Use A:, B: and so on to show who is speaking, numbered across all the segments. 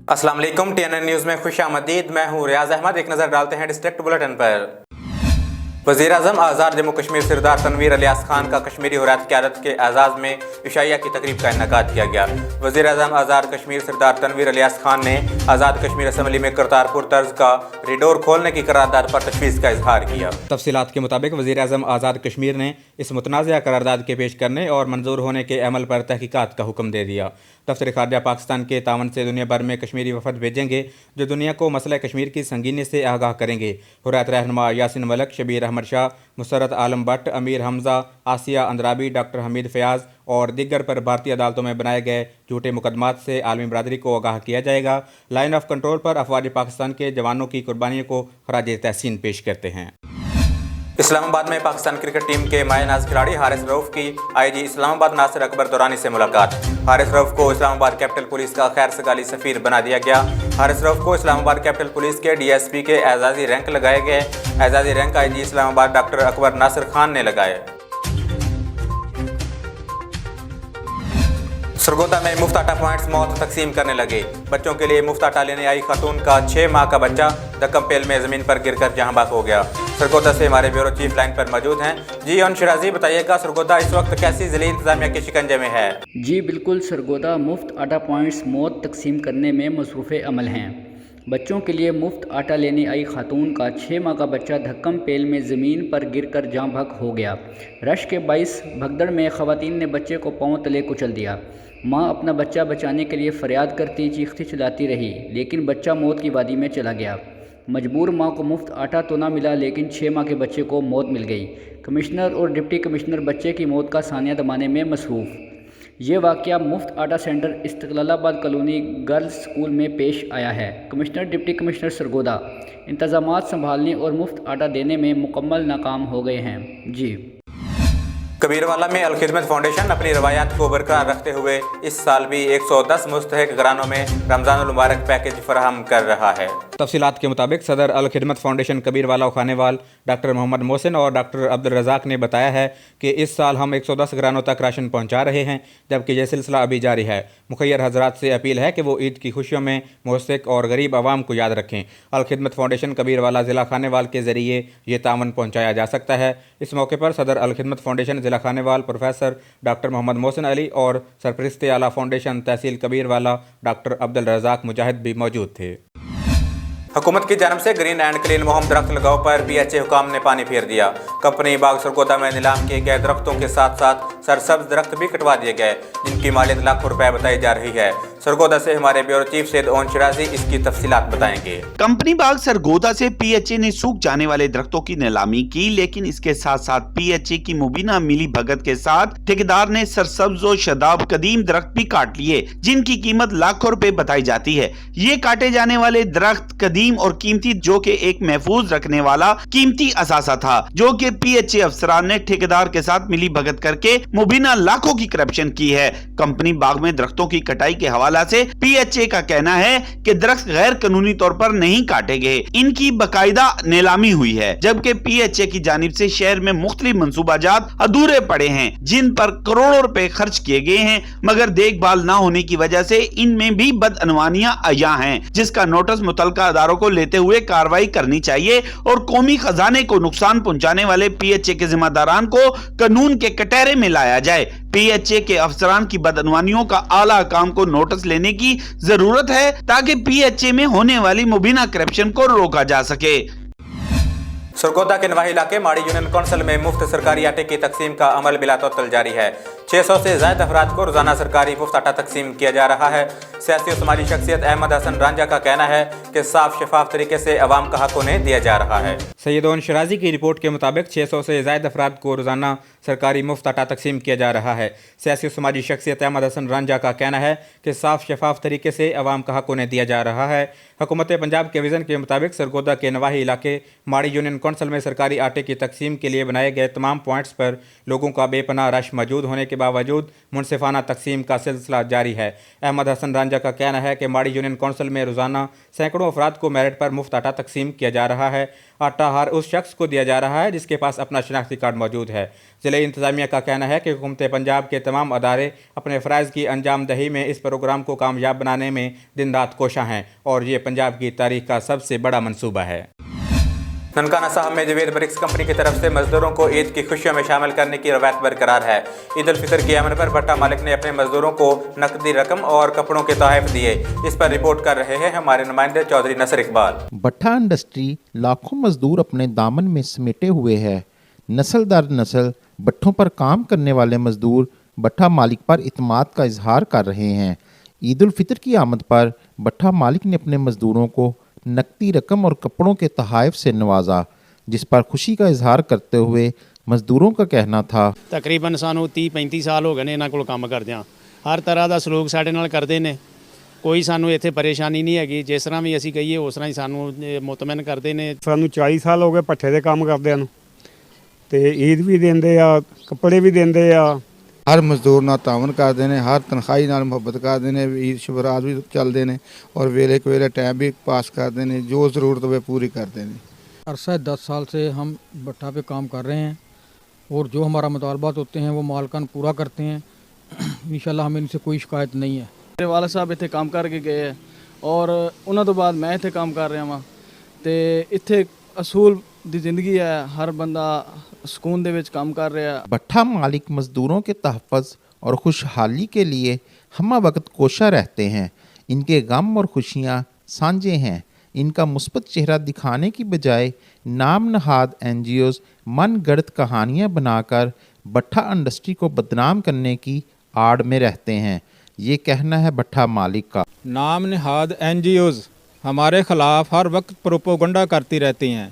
A: अस्सलाम वालेकुम, TNN news में खुशामदीद। मैं हूँ रियाज अहमद। एक नज़र डालते हैं डिस्ट्रिक्ट बुलेटिन पर। वज़ीर-ए-आज़म आज़ाद जम्मू कश्मीर सरदार तनवीर इलियास खान का कश्मीरी हुर्रियत क़यादत के एज़ाज़ में इशाइया की तकरीब का इनेकाद किया गया। वज़ीर-ए-आज़म आज़ाद कश्मीर सरदार तनवीर इलियास खान ने आज़ाद कश्मीर असम्बली में करतारपुर तर्ज का रिडोर खोलने की करारदाद पर तशवीश का इजहार किया। तफसीलात के मुताबिक वज़ीर-ए-आज़म आज़ाद कश्मीर ने इस मुतनाज़ा करारदाद के पेश करने और मंजूर होने के अमल पर तहकीकात का हुक्म दे दिया। दफ्तर ख़ारजा पाकिस्तान के तावन से दुनिया भर में कश्मीरी वफद भेजेंगे जो दुनिया को मसला कश्मीर की संगीनी से आगाह करेंगे। हुर्रियत रहनुमा यासिन मलिक, शबीर अहमद शाह, मुसर्रत आलम भट्ट, अमीर हमजा, आसिया अंद्राबी, डॉक्टर हमीद फयाज और दिग्गर पर भारतीय अदालतों में बनाए गए झूठे मुकदमात से आलमी बरादरी को आगाह किया जाएगा। लाइन ऑफ कंट्रोल पर अफवाज पाकिस्तान के जवानों की कुर्बानियों को खराज तहसीन पेश करते हैं। इस्लामाबाद में पाकिस्तान क्रिकेट टीम के माए नाज खिलाड़ी हारिस रऊफ की IG इस्लामाबाद नासिर अकबर दुरानी से मुलाकात। हारिस रऊफ को इस्लामाबाद कैपिटल पुलिस का खैर सगाली सफ़ीर बना दिया गया। हारिस रऊफ को इस्लामाबाद कैपिटल पुलिस के DSP के एजाज़ी रैंक लगाए गए। एजाज़ी rank IG Islamabad doctor Akbar Nasir Khan ने लगाए। सरगोदा में मुफ्त आटा पॉइंट्स मौत तकसीम करने लगे। बच्चों के लिए मुफ्त आटा लेने आई खातून का 6 माह का बच्चा दक्कमपेल में ज़मीन पर गिरकर जहां बाक हो गया। सरगोदा से हमारे ब्यूरो चीफ लाइन पर मौजूद हैं। जी ऑन शिराजी, बताइएगा सरगोदा इस वक्त कैसी ज़िली इंतजामिया के शिकंजे में है?
B: जी बिल्कुल, सरगोदा मुफ्त आटा पॉइंट्स मौत तकसीम करने में मसरूफ़ अमल हैं। बच्चों के लिए मुफ्त आटा लेने आई खातून का 6 माह का बच्चा धक्कमपेल में ज़मीन पर गिरकर जाँ भक हो गया। रश के बाइस भगदड़ में ख़वातीन ने बच्चे को पाँव तले कुचल दिया। माँ अपना बच्चा बचाने के लिए फरियाद करती चीखती चिल्लाती रही, लेकिन बच्चा मौत की वादी में चला गया। मजबूर माँ को मुफ्त आटा तो ना मिला, लेकिन 6 माह के बच्चे को मौत मिल गई। कमिश्नर और डिप्टी कमिश्नर बच्चे की मौत का सानिया दबाने में मसरूफ़। ये वाक़या मुफ्त आटा सेंटर इस्तिक़लालाबाद कॉलोनी गर्ल्स स्कूल में पेश आया है। कमिश्नर डिप्टी कमिश्नर सरगोदा इंतज़ामात संभालने और मुफ्त आटा देने में मुकम्मल नाकाम हो गए हैं। जी
A: कबीरवाला में अल-खिदमत फाउंडेशन अपनी रवायात को बरकरार रखते हुए इस साल भी 110 मुस्तहिक घरानों में रमज़ानुल मुबारक पैकेज फराहम कर रहा है। तफसीलात के मुताबिक सदर अल-खिदमत फाउंडेशन कबीरवाला खानेवाल डॉक्टर मोहम्मद मोहसिन और डॉक्टर अब्दुल रज़ाक ने बताया है कि इस साल हम 110 घरानों तक राशन पहुँचा रहे हैं, जबकि यह सिलसिला अभी जारी है। मुखैर हजरात से अपील है कि वो ईद की खुशियों में मुस्तहिक और गरीब आवाम को याद रखें। अल-खिदमत फाउंडेशन कबीरवाला ज़िला खानेवाल के ज़रिए ये तावन पहुँचाया जा सकता है। इस मौके पर सदर अल-खिदमत फाउंडेशन ज़िला खानेवाल प्रोफेसर डॉक्टर मोहम्मद मोहसिन अली और सरपरस्ते आला फाउंडेशन तहसील कबीरवाला डॉक्टर अब्दुल रज़ाक मुजाहिद भी मौजूद थे। हुकूमत की जानब से ग्रीन एंड क्लीन मुहिम दरख्त लगाओ पर PHA हुकाम ने पानी फेर दिया। कंपनी बाग सरगोदा में नीलाम किए गए दरख्तों के साथ साथ सरसब्ज दरख्त भी कटवा दिए गए, जिनकी मालियत लाखों रुपए बताई जा रही है। सरगोदा से हमारे bureau chief Syed own Shirazi इसकी तफसीलात बताएंगे।
C: कंपनी बाग सरगोदा से PHA ने सूख जाने वाले दरख्तों की नीलामी की, लेकिन इसके साथ साथ PHA की मुबीना मिली भगत के साथ ठेकेदार ने सरसब्ज और शदाब कदीम दरख्त भी काट लिए, जिनकी कीमत लाखों रुपए बताई जाती है। ये काटे जाने वाले दरख्त कदीम और कीमती, जो कि एक महफूज रखने वाला कीमती असासा था, जो कि PHA अफसरान ने ठेकेदार के साथ मिली भगत करके मुबीना लाखों की करप्शन की है। कंपनी बाग में दरख्तों की कटाई के हवाला से PHA का कहना है कि दरख्त गैर कानूनी तौर पर नहीं काटे गए, इनकी बाकायदा नीलामी हुई है, जबकि PHA की जानिब से शहर में मुख्तलिफ मंसूबाजात अधूरे पड़े हैं, जिन पर करोड़ों रुपए खर्च किए गए हैं, मगर देखभाल न होने की वजह से इनमें भी बदअनवानियां आया हैं, जिसका नोटिस मुतल्लिका अदारों को लेते हुए कार्रवाई करनी चाहिए और कौमी खजाने को नुकसान पहुंचाने वाले PHA के जिम्मेदारान को कानून के कटहरे में लाया जाए। PHA के अफसरान की बदअनवानियों का आला काम को नोटिस लेने की जरूरत है, ताकि PHA में होने वाली मुबीना करप्शन को रोका जा सके।
A: सरगोदा के नवाही इलाके माड़ी यूनियन कौंसिल में मुफ्त सरकारी आटे की तकसीम का अमल बिलातौतल जारी है। 600 से ज़ायद अफराद को रोजाना सरकारी मुफ्त आटा तकसीम किया जा रहा है। सियासी और समाजी शख्सियत अहमद हसन रांझा का कहना है कि साफ शफाफ तरीके से अवाम का हक उन्हें दिया जा रहा है। सैयद ओन शिराजी की रिपोर्ट के मुताबिक 600 से ज़ायद अफराद को रोजाना सरकारी मुफ्त आटा तकसीम किया जा रहा है। सियासी और समाजी शख्सियत अहमद हसन रांझा का कहना है कि साफ शफाफ तरीके से अवाम का हक उन्हें दिया जा रहा है। हुकूमत पंजाब के विज़न के मुताबिक सरगोदा के नवाही इलाके माड़ी यूनियन कौंसिल में सरकारी आटे की तकसीम के लिए बनाए गए तमाम पॉइंट्स पर लोगों का बेपनाह रश मौजूद होने के के बावजूद मुनसिफाना तकसीम का सिलसिला जारी है। अहमद हसन रांझा का कहना है कि माड़ी यूनियन कौंसिल में रोज़ाना सैकड़ों अफराद को मेरिट पर मुफ्त आटा तकसीम किया जा रहा है। आटा हर उस शख्स को दिया जा रहा है जिसके पास अपना शनाख्ती कार्ड मौजूद है। ज़िले इंतज़ामिया का कहना है कि हुकूमत पंजाब के तमाम अदारे अपने फ़राइज़ की अंजाम दही में इस प्रोग्राम को कामयाब बनाने में दिन रात कोशां हैं और ये पंजाब की तारीख का सबसे बड़ा मनसूबा है। ननकाना साहब में जवेद ब्रिक्स कंपनी की तरफ से मजदूरों को ईद की खुशियों में शामिल करने की रवायत बरकरार है। ईद उल फितर के अमन पर भट्टा मालिक ने अपने मजदूरों को नकदी रकम और कपड़ों के तोहफे दिए। इस पर रिपोर्ट कर रहे हैं हमारे नुमाइंदे चौधरी नसर इकबाल।
D: भट्टा इंडस्ट्री लाखों मजदूर अपने दामन में समेटे हुए है। नस्ल दर नस्ल भट्टों पर काम करने वाले मजदूर भट्टा मालिक पर इत्मीनान का इजहार कर रहे हैं। ईद उल फितर की आमद पर भट्टा मालिक ने अपने मजदूरों को नकदी रकम और कपड़ों के तोहफ़ से नवाजा, जिस पर खुशी का इजहार करते हुए मजदूरों का कहना था।
E: तकरीबन सानू 30-35 साल हो गए ने इन्हां कोल काम करदियां। हर तरह ਦਾ ਸਲੂਕ ਸਾਡੇ ਨਾਲ ਕਰਦੇ ਨੇ। ਕੋਈ ਸਾਨੂੰ ਇੱਥੇ ਪਰੇਸ਼ਾਨੀ ਨਹੀਂ ਹੈਗੀ। ਜਿਸ ਤਰ੍ਹਾਂ ਵੀ ਅਸੀਂ ਕਹੀਏ ਉਸ ਤਰ੍ਹਾਂ ਹੀ ਸਾਨੂੰ ਮੁਤਮਿਨ ਕਰਦੇ ਨੇ।
F: ਸਾਨੂੰ 40 ਸਾਲ ਹੋ ਗਏ ਪੱਠੇ ਦੇ ਕੰਮ ਕਰਦਿਆਂ ਨੂੰ ਤੇ ਈਦ ਵੀ ਦਿੰਦੇ ਆ, ਕੱਪੜੇ ਵੀ ਦਿੰਦੇ ਆ।
G: हर मजदूर नाल तावन करते हैं, हर तनखाही नाल मुहब्बत करते हैं, ईद शबरात भी चलते हैं और वेले को वेले टाइम भी पास करते हैं, जो ज़रूरत वे पूरी करते हैं।
H: अरसा 10 साल से हम भट्टा पे काम कर रहे हैं और जो हमारा मुतालबात होते हैं वो मालकान पूरा करते हैं। इंशाल्लाह हमें इनसे कोई शिकायत नहीं है।
I: मेरे वाला साहब इत्थे काम करके गए है और उन्होंने तो बाद मैं इत्थे काम कर रहा हाँ तो इत्थे असूल दी जिंदगी है, हर बंदा सुकून दे विच काम कर रहा है।
D: भट्टा मालिक मजदूरों के तहफ़्फ़ुज़ और खुशहाली के लिए हमा वक्त कोशा रहते हैं। इनके गम और खुशियाँ साझे हैं। इनका मुस्बत चेहरा दिखाने की बजाय नाम नहाद NGOs मन गढ़ंत कहानियाँ बनाकर भट्टा इंडस्ट्री को बदनाम करने की आड़ में रहते हैं। ये कहना है भट्टा मालिक का।
J: नाम नहाद NGOs हमारे ख़िलाफ़ हर वक्त प्रोपोगंडा करती रहती हैं,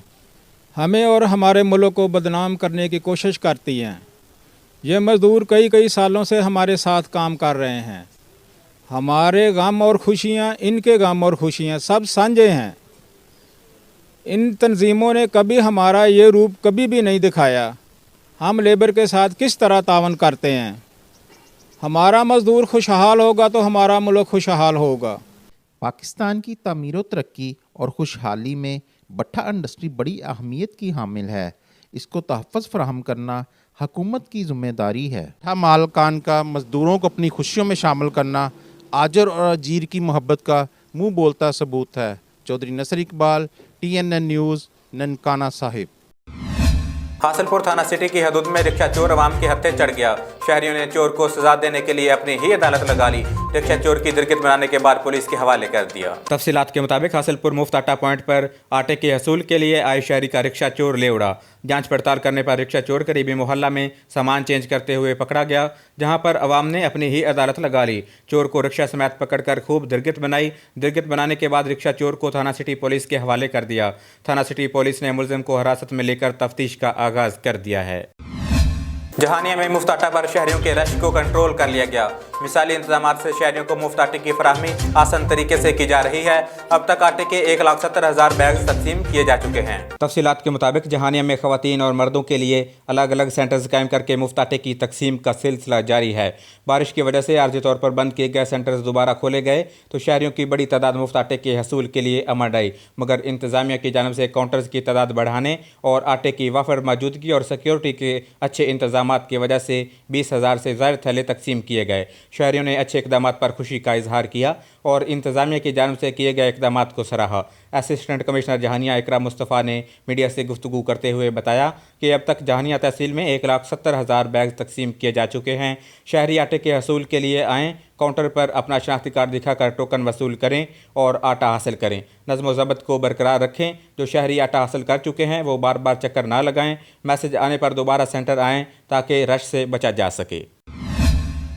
J: हमें और हमारे मुल्क को बदनाम करने की कोशिश करती हैं। ये मज़दूर कई सालों से हमारे साथ काम कर रहे हैं। हमारे गम और खुशियाँ, इनके गम और खुशियाँ सब साझे हैं। इन तंजीमों ने कभी हमारा ये रूप कभी भी नहीं दिखाया। हम लेबर के साथ किस तरह तावन करते हैं। हमारा मज़दूर खुशहाल होगा तो हमारा मुल्क खुशहाल होगा।
D: पाकिस्तान की तामीर व तरक्की और खुशहाली में भट्टा इंडस्ट्री बड़ी अहमियत की हामिल है। इसको तहफ़्फ़ुज़ फराहम करना हुकूमत की ज़िम्मेदारी है। भट्टा मालकान का मज़दूरों को अपनी खुशियों में शामिल करना आजर और अजीर की मोहब्बत का मुँह बोलता सबूत है। चौधरी नसर इकबाल, TNN न्यूज़, ननकाना साहिब।
A: हासिलपुर थाना सिटी की हदूद में रिक्शा चोर अवाम के हत्थे चढ़ गया। शहरियों ने चोर को सजा देने के लिए अपनी ही अदालत लगा ली। रिक्शा चोर की दिरकत बनाने के बाद पुलिस के हवाले कर दिया। तफसीलात के मुताबिक हासिलपुर मुफ्त आटा पॉइंट पर आटे के हसूल के लिए आए शहरी का रिक्शा चोर ले उड़ा। जांच पड़ताल करने पर रिक्शा चोर करीबी मोहल्ला में सामान चेंज करते हुए पकड़ा गया, जहां पर अवाम ने अपनी ही अदालत लगा ली। चोर को रिक्शा समेत पकड़कर खूब दिरकत बनाई। दिरकत बनाने के बाद रिक्शा चोर को थाना सिटी पुलिस के हवाले कर दिया। थाना सिटी पुलिस ने मुलजिम को हिरासत में लेकर तफ्तीश का आगाज कर दिया है। जहानिया में मुफ्त आटा पर शहरियों के रश को कंट्रोल कर लिया गया। मिसाली इंतजाम से शहरियों को मुफ्त आटे की फराहमी आसान तरीके से की जा रही है। अब तक आटे के 1,70,000 बैग तकसीम किए जा चुके हैं। तफसीलात के मुताबिक जहानिया में खवातीन और मर्दों के लिए अलग अलग सेंटर्स कायम करके मुफ्त आटे की तकसीम का सिलसिला जारी है। बारिश की वजह से आर्जी तौर पर बंद किए गए सेंटर्स दोबारा खोले गए तो शहरियों की बड़ी तादाद मुफ्त आटे के हसूल के लिए अमड़ आई, मगर इंतजामिया की जानब से काउंटर्स की तादाद बढ़ाने और आटे की वाफर मौजूदगी और सिक्योरिटी के अच्छे इंतजाम की वजह से 20,000 से ज़्यादा थैले तकसीम किए गए। शहरियों ने अच्छे इकदाम पर खुशी का इजहार किया और इंतजामिया की जानब से किए गए इकदाम को सराहा। असिस्टेंट कमिश्नर जहानिया इकराम मुस्तफ़ा ने मीडिया से गुफ्तगू करते हुए बताया कि अब तक जहानिया तहसील में 1,70,000 बैग तकसीम किए जा चुके हैं। शहरी आटे के हसूल के लिए आएँ, काउंटर पर अपना शनाख्ती कार्ड दिखाकर टोकन वसूल करें और आटा हासिल करें। नज़्म व ज़ब्त को बरकरार रखें। जो शहरी आटा हासिल कर चुके हैं वो बार बार चक्कर ना लगाएं। मैसेज आने पर दोबारा सेंटर आएँ ताकि रश से बचा जा सके।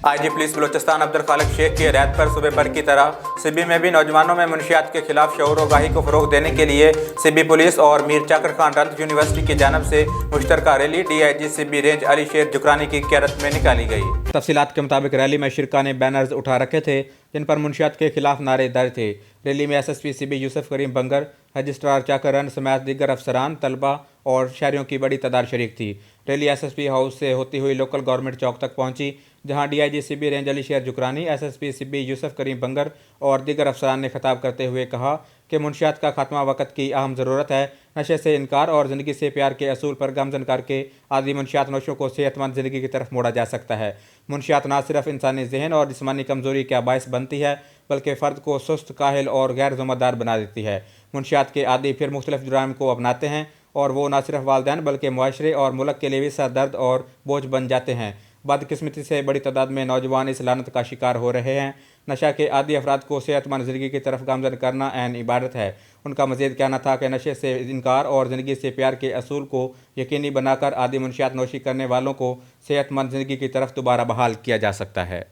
A: IG पुलिस बलोचिस्तान अब्दुल खालिक शेख की हिदायत पर सुबह भर की तरह सिब्बी में भी नौजवानों में मुनशियात के खिलाफ शऊर आगाही को फ़रोग देने के लिए सिब्बी पुलिस और मीर चाकर खान रंत यूनिवर्सिटी की जानब से मुश्तरका rally DIG Sibi range Ali Sher Zukrani की क़यादत में निकाली गई। तफसीलात के मुताबिक रैली में शिरका ने बैनर्स उठा रखे थे जिन पर मुनशियात के खिलाफ नारे दर्ज थे। रैली में SSP सिब्बी यूसुफ करीम बंगर, रजिस्ट्रार चाकर रंत समेत दीगर अफसरान, तलबा और शहरियों की बड़ी तादाद शरीक थी। रैली एसएसपी हाउस से होती हुई लोकल गवर्नमेंट चौक तक पहुंची, जहां DIG CB range Ali Sher जुकरानी, SSP CB Yusuf करीम बंगर और दीगर अफसरान ने खिताब करते हुए कहा कि मुनशियात का खात्मा वक्त की अहम ज़रूरत है। नशे से इनकार और ज़िंदगी से प्यार के असूल पर गमजन करके आदि मुनशियात नौशों को सेहतमंद ज़िंदगी की तरफ मोड़ा जा सकता है। मुनशियात ना सिर्फ इंसानी जहन और जिस्मानी कमज़ोरी का बायस बनती है, बल्कि फ़र्द को सुस्त, काहिल और गैर ज़िम्मेदार बना देती है। मुनशियात के आदि फिर मुख्तलिफ जुराइम को अपनाते हैं और वो न सिर्फ वालिदैन बल्कि मुआशरे और मुल्क के लिए भी सरदर्द और बोझ बन जाते हैं। बदकिस्मती से बड़ी तादाद में नौजवान इस लानत का शिकार हो रहे हैं। नशा के आदी अफराद को सेहतमंद ज़िंदगी की तरफ गामजन करना ऐन इबादत है। उनका मज़ीद कहना था कि नशे से इनकार और ज़िंदगी से प्यार के असूल को यकीनी बनाकर आदि मुनशियात नोशी करने वालों को सेहतमंद ज़िंदगी की तरफ दोबारा बहाल किया जा सकता है।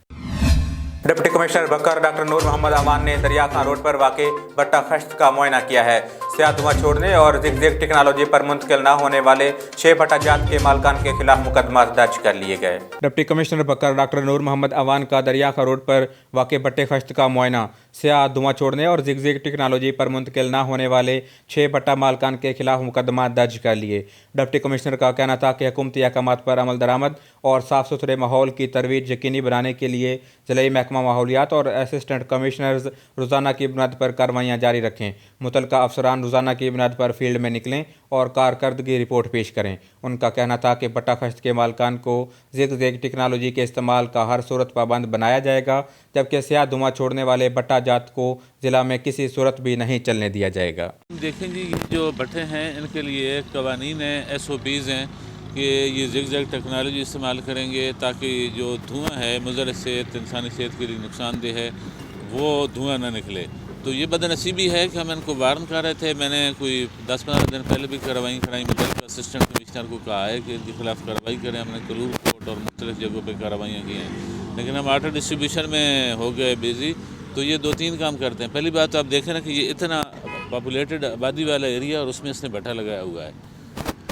A: डिप्टी कमिश्नर बकर डॉक्टर नूर मोहम्मद अमान ने दरिया खान रोड पर वाक़े भट्टा खश्त का मुआयना किया है। स्याह धुआं छोड़ने और ज़िगज़ैग टेक्नोलॉजी पर मुंतकिल न होने वाले 6 भट्टा जात के मालकान के खिलाफ मुकदमा दर्ज कर लिए गए। डिप्टी कमिश्नर बकर डॉक्टर नूर मोहम्मद अमान का दरिया खान रोड पर वाक़े भट्टे खश्त का मुआयना, स्याह धुआं छोड़ने और ज़िगज़ैग टेक्नोलॉजी पर मुंतकिल न होने वाले 6 भट्टा मालकान के खिलाफ मुकदमा दर्ज कर लिए। डिप्टी कमिश्नर का कहना था कि हुकूमती अहकामात पर अमल दरामद और साफ़ सुथरे माहौल की तरवीज यकीनी बनाने के लिए ज़िले महकमा माहौलियात और असिस्टेंट कमिश्नर्स रोज़ाना की बुनियाद पर कार्रवाइयाँ जारी रखें। मुतल्लिका अफसरान रोज़ाना की बुनियाद पर फील्ड में निकलें और कारकर्दगी रिपोर्ट पेश करें। उनका कहना था कि भट्टा खश्त के मालकान को ज़िगज़ैग टेक्नोलॉजी के इस्तेमाल का हर सूरत पाबंद बनाया जाएगा, जबकि स्याह धुआं छोड़ने वाले भट्टा जात को ज़िला में किसी सूरत भी नहीं चलने दिया जाएगा।
K: देखेंगे जो भट्टे हैं इनके लिए कवानीन हैं, SOPs हैं कि ये ज़िगज़ैग टेक्नोलॉजी इस्तेमाल करेंगे ताकि जो धुआं है मुज़र सेहत, इंसानी सेहत के लिए नुकसानदेह है, वो धुआं ना निकले। तो ये बदनसीबी है कि हम इनको वार्न कर रहे थे। मैंने कोई 10-15 दिन पहले भी कार्रवाई कराई, मतलब असिस्टेंट कमिश्नर को कहा है कि इनके खिलाफ कार्रवाई करें। हमने कलूर कोर्ट और मुख्तलिफ जगहों पर कार्रवाइयाँ की हैं, लेकिन हम वाटर डिस्ट्रीब्यूशन में हो गए बिज़ी। तो ये 2-3 काम करते हैं। पहली बात तो आप देखें ना कि ये इतना पॉपुलेटेड आबादी वाला एरिया और उसमें इसने भट्टा लगाया हुआ है।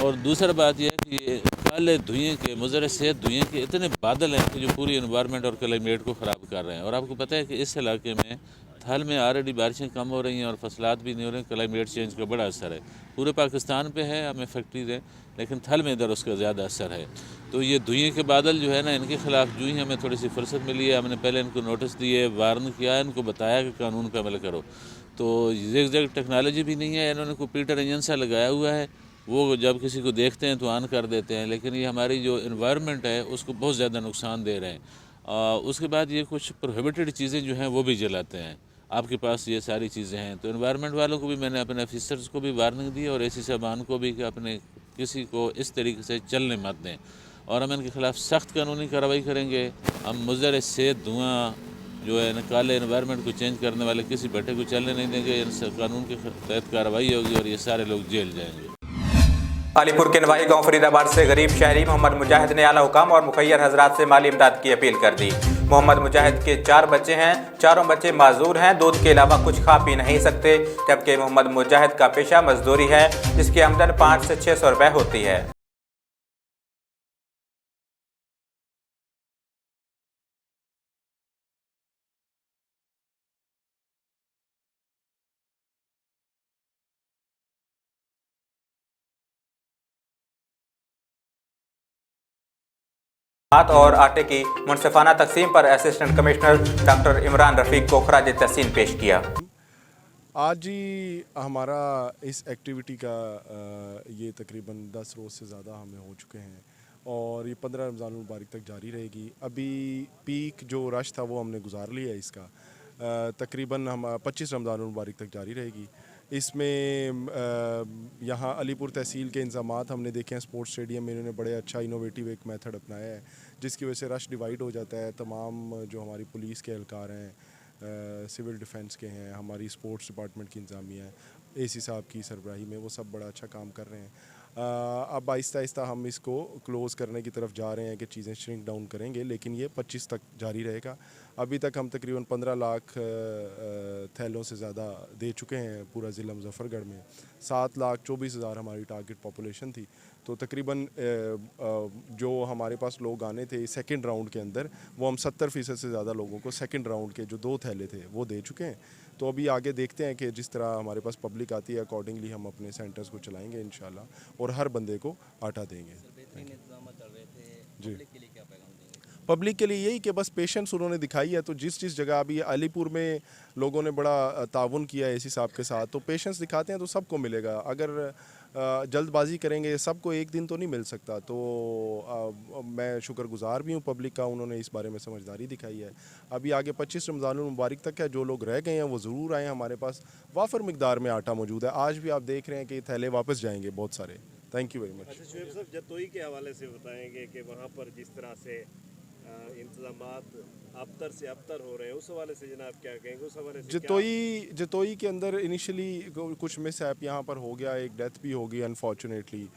K: और दूसरा बात यह है कि ये काले धुएँ के, मुज़र सेहत धुएँ के इतने बादल हैं कि जो पूरी एनवायरनमेंट और क्लाइमेट को ख़राब कर रहे हैं। और आपको पता है कि इस इलाके में थल में ऑलरेडी बारिशें कम हो रही हैं और फसलात भी नहीं हो रहे हैं। क्लाइमेट चेंज का बड़ा असर है, पूरे पाकिस्तान पे है, हमें फैक्ट्रीज हैं, लेकिन थल में इधर उसका ज़्यादा असर है। तो ये धुएँ के बादल जो है ना, इनके खिलाफ जो ही हमें थोड़ी सी फुर्सत मिली है, हमने पहले इनको नोटिस दिए, वार्न किया, इनको बताया कि कानून पर अमल करो। तो ज़िगज़ैग टेक्नोलॉजी भी नहीं है, इन्होंने कंप्यूटर इंजन सा लगाया हुआ है, वो जब किसी को देखते हैं तो ऑन कर देते हैं, लेकिन ये हमारी जो इन्वायरमेंट है उसको बहुत ज़्यादा नुकसान दे रहे हैं। उसके बाद ये कुछ प्रोहिबिटेड चीज़ें जो हैं वो भी जलाते हैं। आपके पास ये सारी चीज़ें हैं, तो इन्वायरमेंट वालों को भी मैंने अपने ऑफिसर्स को भी वार्निंग दी और एसी साहबान को भी कि अपने किसी को इस तरीके से चलने मत दें। और हम इनके खिलाफ सख्त कानूनी कार्रवाई करेंगे। हम मुज़र सेहत धुआं जो है काले इन्वायरमेंट को चेंज करने वाले किसी भट्टे को चलने नहीं देंगे। इन कानून के तहत कार्रवाई होगी और ये सारे लोग जेल जाएंगे।
A: अलीपुर के नवाही गांव फरीदाबाद से गरीब शहरी मोहम्मद मुजाहिद ने आला हुकाम और मुखैर हजरात से माली इमदाद की अपील कर दी। मोहम्मद मुजाहिद के 4 बच्चे हैं, चारों बच्चे माजूर हैं, दूध के अलावा कुछ खा पी नहीं सकते, जबकि मोहम्मद मुजाहिद का पेशा मजदूरी है, जिसकी आमदन 500 से 600 रुपये होती है। और आटे की मुनसिफाना तकसीम पर असिस्टेंट कमिश्नर डॉक्टर इमरान रफ़ीक को खराज तहसीन पेश किया।
L: आज ही हमारा इस एक्टिविटी का ये तकरीबन 10 रोज़ से ज़्यादा हमें हो चुके हैं और ये 15 रमज़ान मुबारक तक जारी रहेगी। अभी पीक जो रश था वो हमने गुजार लिया है, इसका तकरीबन हम 25 रमज़ान मुबारक तक जारी रहेगी। इसमें यहाँ अलीपुर तहसील के इंतज़ामात हमने देखे हैं। स्पोर्ट्स स्टेडियम में इन्होंने बड़े अच्छा इनोवेटिव एक मेथड अपनाया है, जिसकी वजह से रश डिवाइड हो जाता है। तमाम जो हमारी पुलिस के एहलकार हैं, सिविल डिफेंस के हैं, हमारी स्पोर्ट्स डिपार्टमेंट की इंतज़ामिया है, एसी साहब की सरबराही में, वो सब बड़ा अच्छा काम कर रहे हैं। अब आहिस्ता आहिस्ता हम इसको क्लोज़ करने की तरफ जा रहे हैं कि चीज़ें श्रिंक डाउन करेंगे, लेकिन ये 25 तक जारी रहेगा। अभी तक हम तकरीबन 15 लाख थैलों से ज़्यादा दे चुके हैं पूरा ज़िला मुजफ्फरगढ़ में। 7,24,000 हमारी टारगेट पॉपुलेशन थी। तो तकरीबन जो हमारे पास लोग आने थे सेकंड राउंड के अंदर, वो हम 70% से ज़्यादा लोगों को सेकंड राउंड के जो 2 थैले थे वो दे चुके हैं। तो अभी आगे देखते हैं कि जिस तरह हमारे पास पब्लिक आती है अकॉर्डिंगली हम अपने सेंटर्स को चलाएंगे इंशाल्लाह और हर बंदे को आटा देंगे। जी पब्लिक के लिए यही कि बस पेशेंस उन्होंने दिखाई है। तो जिस जगह अभी अलीपुर में लोगों ने बड़ा ताउन किया है एसी साहब के साथ, तो पेशेंस दिखाते हैं तो सबको मिलेगा। अगर जल्दबाजी करेंगे सबको एक दिन तो नहीं मिल सकता। तो मैं शुक्रगुजार भी हूँ पब्लिक का, उन्होंने इस बारे में समझदारी दिखाई है। अभी आगे 25 रमज़ान मुबारक तक है, जो लोग रह गए हैं वो ज़रूर आएँ। हमारे पास वाफर मिकदार में आटा मौजूद है। आज भी आप देख रहे हैं कि थैले वापस जाएंगे बहुत सारे। Thank you very much.
M: अच्छा शुएब साहब, जतोई के हवाले से बताएंगे कि वहाँ पर जिस तरह से इंतजामात अबतर से अबतर हो रहे हैं, उस हवाले से जनाब क्या कहेंगे? उस हवाले से
L: जतोई के अंदर इनिशियली कुछ मिसहैप यहाँ पर हो गया, एक डेथ भी हो गई अनफॉर्चुनेटली,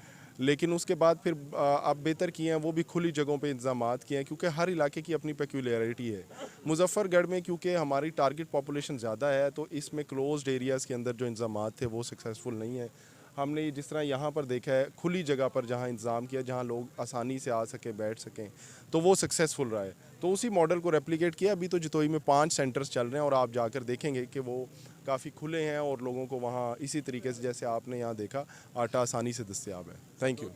L: लेकिन उसके बाद फिर अब बेहतर किए हैं, वो भी खुली जगहों पे इंतजामात किए हैं, क्योंकि हर इलाके की अपनी पेक्यूलियरिटी है। मुजफ्फरगढ़ में क्योंकि हमारी टारगेट पॉपुलेशन ज़्यादा है, तो इसमें क्लोज्ड एरियाज़ के अंदर जो इंतजामात थे वो सक्सेसफुल नहीं है। हमने जिस तरह यहाँ पर देखा है खुली जगह पर जहाँ इंतज़ाम किया, जहाँ लोग आसानी से आ सकें, बैठ सकें, तो वो सक्सेसफुल रहा है। तो उसी मॉडल को रेप्लिकेट किया। अभी तो जतोई में 5 सेंटर्स चल रहे हैं और आप जाकर देखेंगे कि वो काफ़ी खुले हैं और लोगों को वहाँ इसी तरीके से जैसे आपने यहाँ देखा आटा आसानी से दस्तयाब है। Thank you.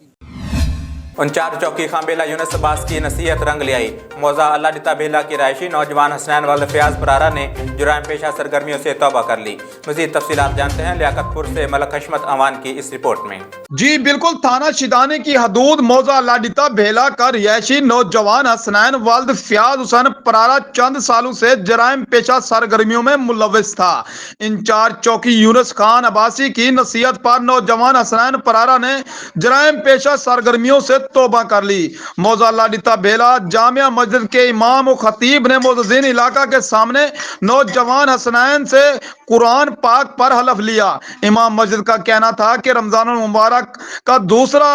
A: 49 चौकी खां बेला यूनुस अब्बास की नसीहत रंग ले आई। मौजा अल्लाह दिता बेला की रायशी नौजवान हसनैन वाल फयाज परारा ने जुराइम पेशा सरगर्मियों से तौबा कर ली। मज़ीद तफसीलात जानते हैं लियाकतपुर से मलक हशमत अवान की इस रिपोर्ट में।
N: जी बिल्कुल, थाना शिदाने की हदूद मौजा अल्लाह बेला का रिहायशी नौजवान हसनैन वाल्द फयाज हुसैन परारा चंद सालों से जराइम पेशा सरगर्मियों में मुलविस था। इंचार्ज चौकी यूनुस खान अब्बासी की नसीहत पर नौजवान हसनैन परारा ने जराइम पेशा सरगर्मियों से तौबा कर ली। मौजा अल्लाह बेला जामिया मस्जिद के इमाम और खतीब ने मोअज़्ज़िन इलाका के सामने नौजवान हसनैन से कुरान पाक पर हलफ लिया। इमाम मस्जिद का कहना था कि रमजान मुबारक का दूसरा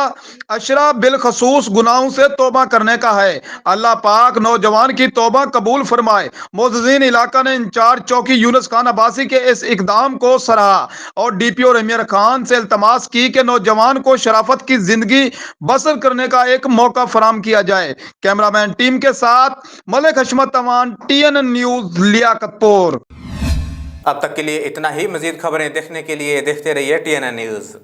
N: अशरा बिलखसूस गुनाहों से तौबा करने का है। अल्लाह पाक नौजवान की तौबा कबूल फरमाए। मोअज़्ज़िन इलाका ने इंचार्ज चौकी यूनुस खान अब्बासी के इस इकदाम को सराहा और डीपीओ रमीर खान से इल्तमास की कि नौजवान को शराफत की जिंदगी बसर करने का एक मौका फराम किया जाए। कैमरामैन टीम के साथ मलिक हशमत अमान, TNN न्यूज, लियाकतपुर।
A: अब तक के लिए इतना ही। मजीद खबरें देखने के लिए देखते रहिए TNN न्यूज़।